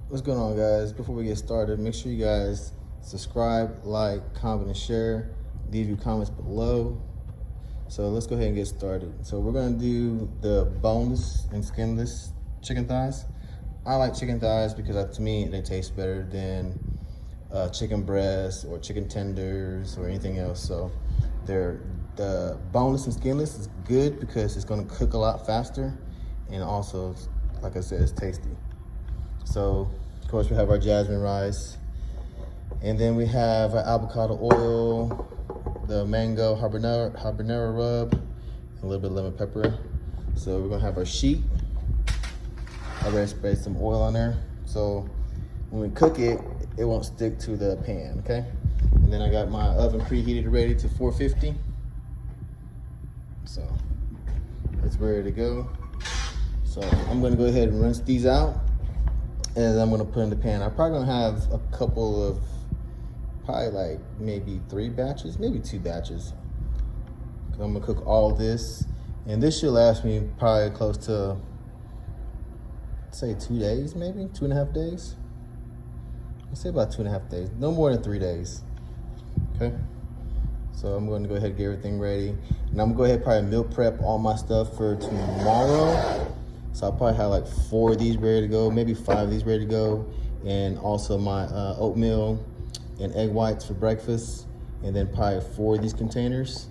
What's going on, guys? Before we get started, make sure you guys subscribe, like, comment, and share. Leave your comments below. So let's go ahead and get started. So we're gonna do the boneless and skinless chicken thighs. I like chicken thighs because to me they taste better than chicken breasts or chicken tenders or anything else. So the boneless and skinless is good because it's gonna cook a lot faster, and also, like I said, it's tasty. So, of course, we have our jasmine rice. And then we have our avocado oil, the mango habanero rub, and a little bit of lemon pepper. So we're gonna have our sheet. I already sprayed some oil on there. So when we cook it, it won't stick to the pan, okay? And then I got my oven preheated ready to 450. So it's ready to go. So I'm gonna go ahead and rinse these out, and I'm gonna put in the pan. I'm probably gonna have a couple of, probably like maybe 3 batches, maybe 2 batches. Cause I'm gonna cook all this, and this should last me probably close to, say 2 days, maybe 2.5 days. Let's say about 2.5 days, no more than 3 days, okay? So I'm gonna go ahead and get everything ready. And I'm gonna go ahead and probably meal prep all my stuff for tomorrow. So I'll probably have like 4 of these ready to go, maybe 5 of these ready to go. And also my oatmeal and egg whites for breakfast. And then probably 4 of these containers.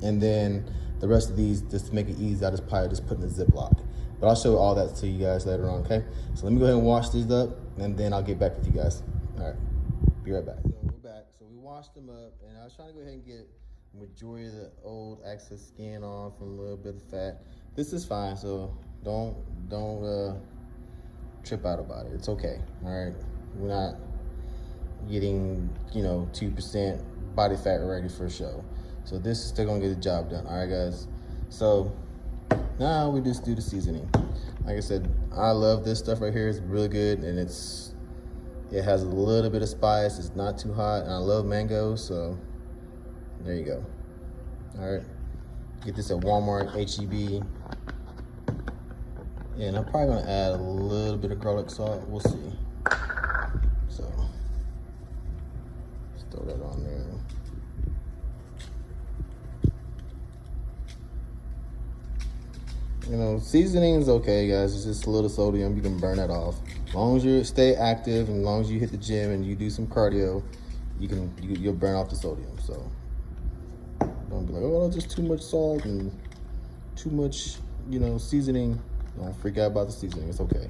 And then the rest of these, just to make it easy, I just probably just put in a Ziploc. But I'll show all that to you guys later on, okay? So let me go ahead and wash these up, and then I'll get back with you guys. All right, be right back. So we're back. So we washed them up, and I was trying to go ahead and get the majority of the old excess skin off and a little bit of fat. This is fine, so don't trip out about it. It's okay, all right? We're not getting, 2% body fat ready for a show. So this is still gonna get the job done, all right, guys? So now we just do the seasoning. Like I said, I love this stuff right here. It's really good, and it has a little bit of spice. It's not too hot, and I love mango, so there you go. All right, get this at Walmart, HEB. And I'm probably gonna add a little bit of garlic salt. We'll see. So just throw that on there. Seasoning is okay, guys. It's just a little sodium. You can burn that off. As long as you stay active, and as long as you hit the gym and you do some cardio, you'll burn off the sodium. So don't be like, oh, just too much salt and too much, seasoning. Don't freak out about the seasoning. It's okay.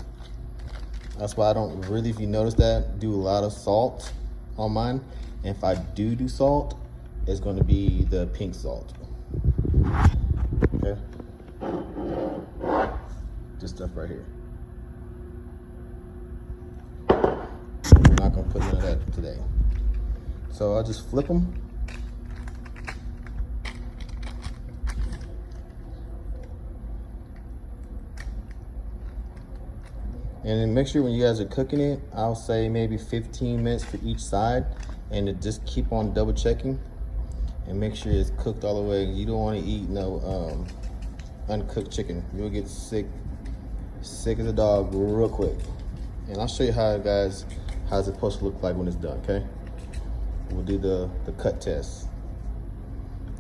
That's why I don't really, if you notice that, do a lot of salt on mine. And if I do salt, it's going to be the pink salt. Okay. This stuff right here. I'm not gonna put none of that today. So I'll just flip them. And then make sure when you guys are cooking it, I'll say maybe 15 minutes for each side, and just keep on double checking and make sure it's cooked all the way. You don't want to eat no uncooked chicken. You'll get sick as a dog real quick. And I'll show you how it's supposed to look like when it's done, okay? We'll do the cut test.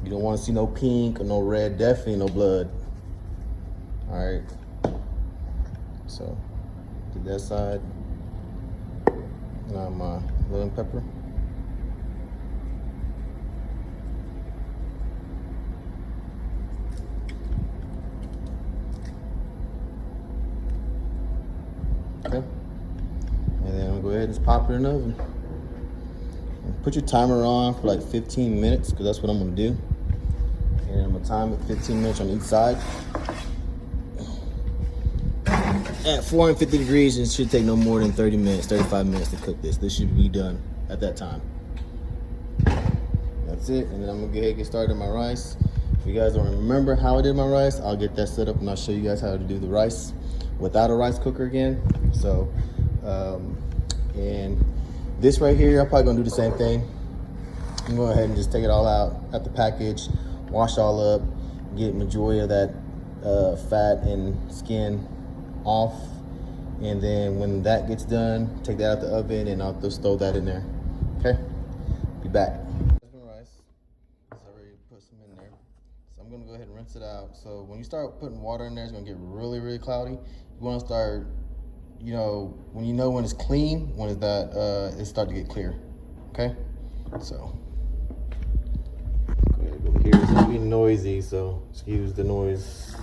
You don't want to see no pink or no red, definitely no blood. All right, so do that side. Now my lemon pepper. Okay. And then I'm gonna go ahead and just pop it in the oven. And put your timer on for like 15 minutes, because that's what I'm gonna do. And I'm gonna time it 15 minutes on each side. At 450 degrees, it should take no more than 30 minutes, 35 minutes to cook this. This should be done at that time. That's it. And then I'm gonna go ahead and get started on my rice. If you guys don't remember how I did my rice, I'll get that set up and I'll show you guys how to do the rice without a rice cooker again. So, and this right here, I'm probably gonna do the same thing. I'm gonna go ahead and just take it all out at the package, wash all up, get majority of that fat and skin off, And then when that gets done, take that out the oven and I'll just throw that in there. Okay? Be back. Rice. So I already put some in there. So I'm gonna go ahead and rinse it out. So when you start putting water in there, it's gonna get really, really cloudy. You wanna start, when you know when it's clean, when it's that it start to get clear. Okay? So go ahead, go here. It's gonna be noisy, so excuse the noise.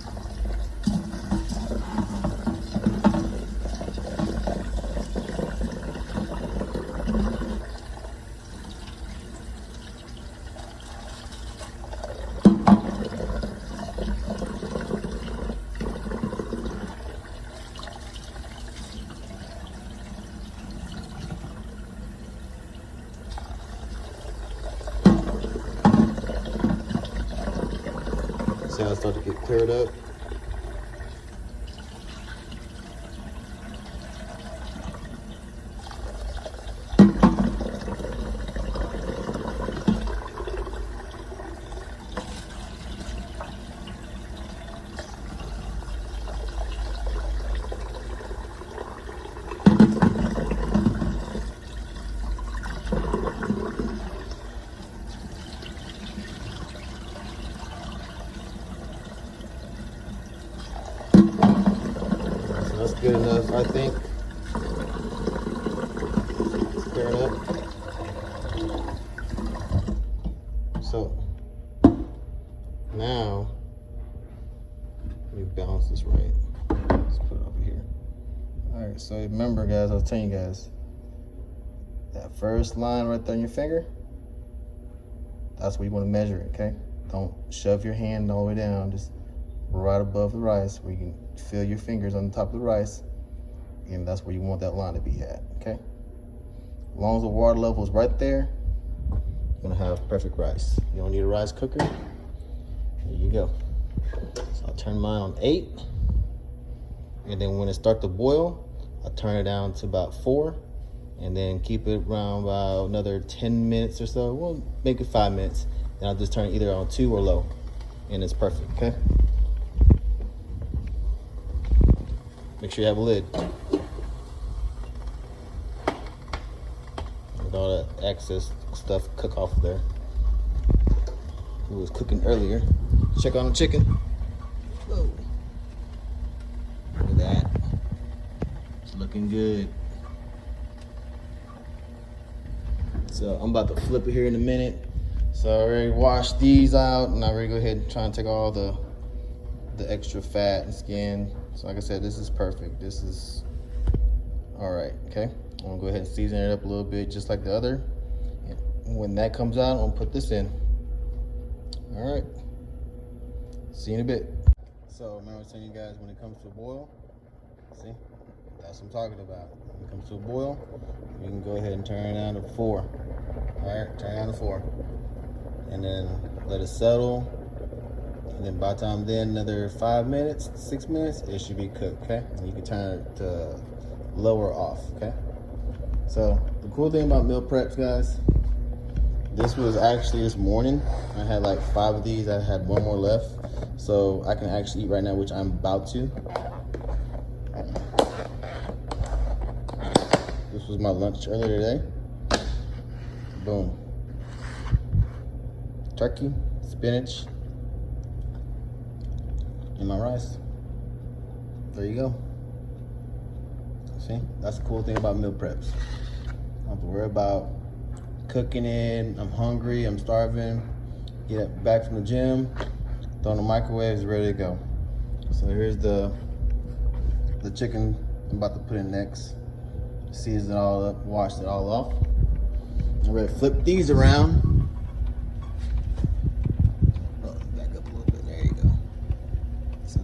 See how it start to get cleared up? That's good enough, I think. Stir it up. So now, let me balance this right. Let's put it over here. All right, so remember guys, I was telling you guys, that first line right there on your finger, that's where you want to measure it, okay? Don't shove your hand all the way down, just right above the rice where you can feel your fingers on the top of the rice, and that's where you want that line to be at, okay? As long as the water level is right there, you're gonna have perfect rice. You don't need a rice cooker. There you go. So I'll turn mine on 8, and then when it starts to boil, I'll turn it down to about 4, and then keep it around about another 10 minutes or so. We'll make it 5 minutes. Then I'll just turn it either on 2 or low, and it's perfect, okay? Make sure you have a lid. Let all that excess stuff cook off of there. It was cooking earlier. Check on the chicken. Whoa. Look at that. It's looking good. So I'm about to flip it here in a minute. So I already washed these out, and I already go ahead and try and take all the extra fat and skin. So like I said, this is perfect. This is all right, okay? I'm gonna go ahead and season it up a little bit, just like the other. And when that comes out, I'm gonna put this in. All right, see you in a bit. So remember I was telling you guys, when it comes to a boil, see, that's what I'm talking about. When it comes to a boil, you can go ahead and turn it down to 4. All right, turn it down to 4. And then let it settle. And then by the time then, another 5 minutes, 6 minutes, it should be cooked, okay? And you can turn it to lower off, okay? So the cool thing about meal preps, guys, this was actually this morning. I had like 5 of these. I had 1 more left. So I can actually eat right now, which I'm about to. This was my lunch earlier today. Boom. Turkey, spinach, and my rice. There you go. See, that's the cool thing about meal preps. I don't have to worry about cooking it. I'm hungry, I'm starving. Get back from the gym, throw in the microwave, it's ready to go. So here's the chicken I'm about to put in next. Season it all up, wash it all off. I'm ready to flip these around.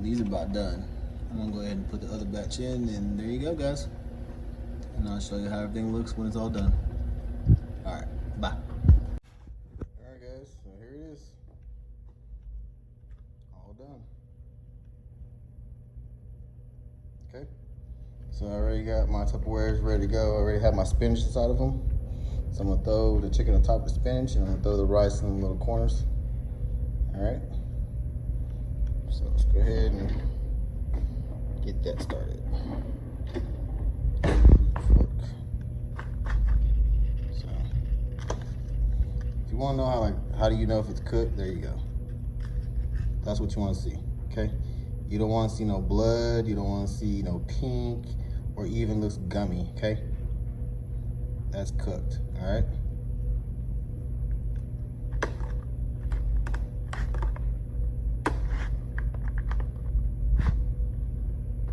These are about done. I'm gonna go ahead and put the other batch in, and there you go, guys. And I'll show you how everything looks when it's all done. All right, bye. All right, guys, so here it is. All done. Okay, so I already got my Tupperwares ready to go. I already have my spinach inside of them. So I'm gonna throw the chicken on top of the spinach, and I'm gonna throw the rice in the little corners. All right. So let's go ahead and get that started. want to know how do you know if it's cooked? There you go. That's what you want to see, okay? You don't want to see no blood. You don't want to see no pink or even looks gummy, okay? That's cooked, all right?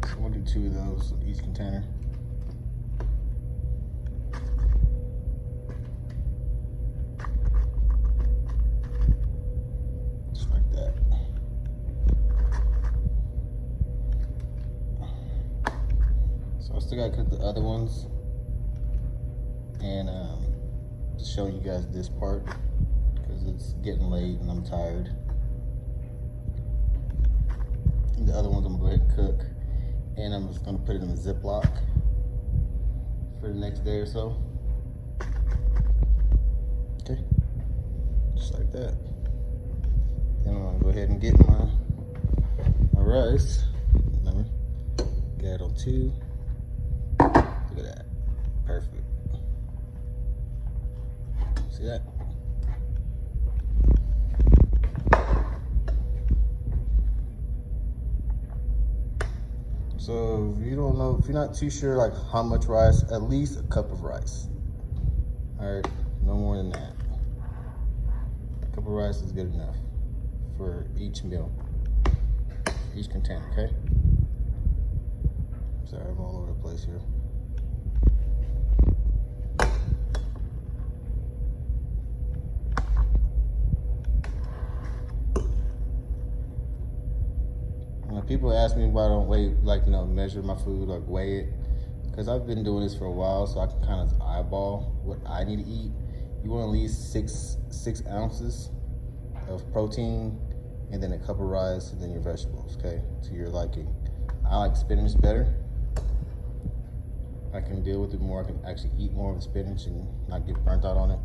So I'm gonna do 2 of those each container. Just like that. So I still gotta cook the other ones, and just showing you guys this part because it's getting late and I'm tired. And the other ones I'm gonna go ahead and cook, and I'm just gonna put it in a Ziploc for the next day or so. Okay, just like that. Then I'm gonna go ahead and get my rice. Remember, got it on 2. Look at that, perfect. See that? So if you don't know, if you're not too sure like how much rice, at least a cup of rice. All right, no more than that. A cup of rice is good enough for each meal, each container, okay? Sorry, I'm all over the place here. People ask me why I don't measure my food, like weigh it, because I've been doing this for a while, so I can kind of eyeball what I need to eat. You want at least 6 ounces of protein, and then a cup of rice, and then your vegetables, okay, to your liking. I like spinach better. I can deal with it more. I can actually eat more of the spinach and not get burnt out on it.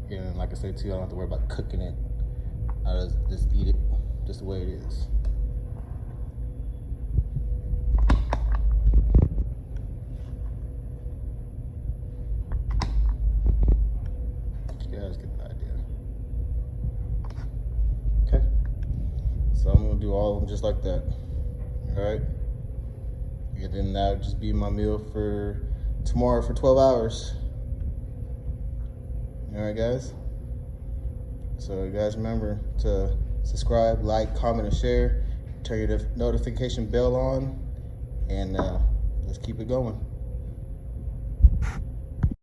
And like I said too, I don't have to worry about cooking it. I just eat it just the way it is. You guys get the idea. Okay. So I'm gonna do all of them just like that. All right. And then that'll just be my meal for tomorrow for 12 hours. All right, guys. So you guys remember to subscribe, like, comment, and share. Turn your notification bell on, and let's keep it going.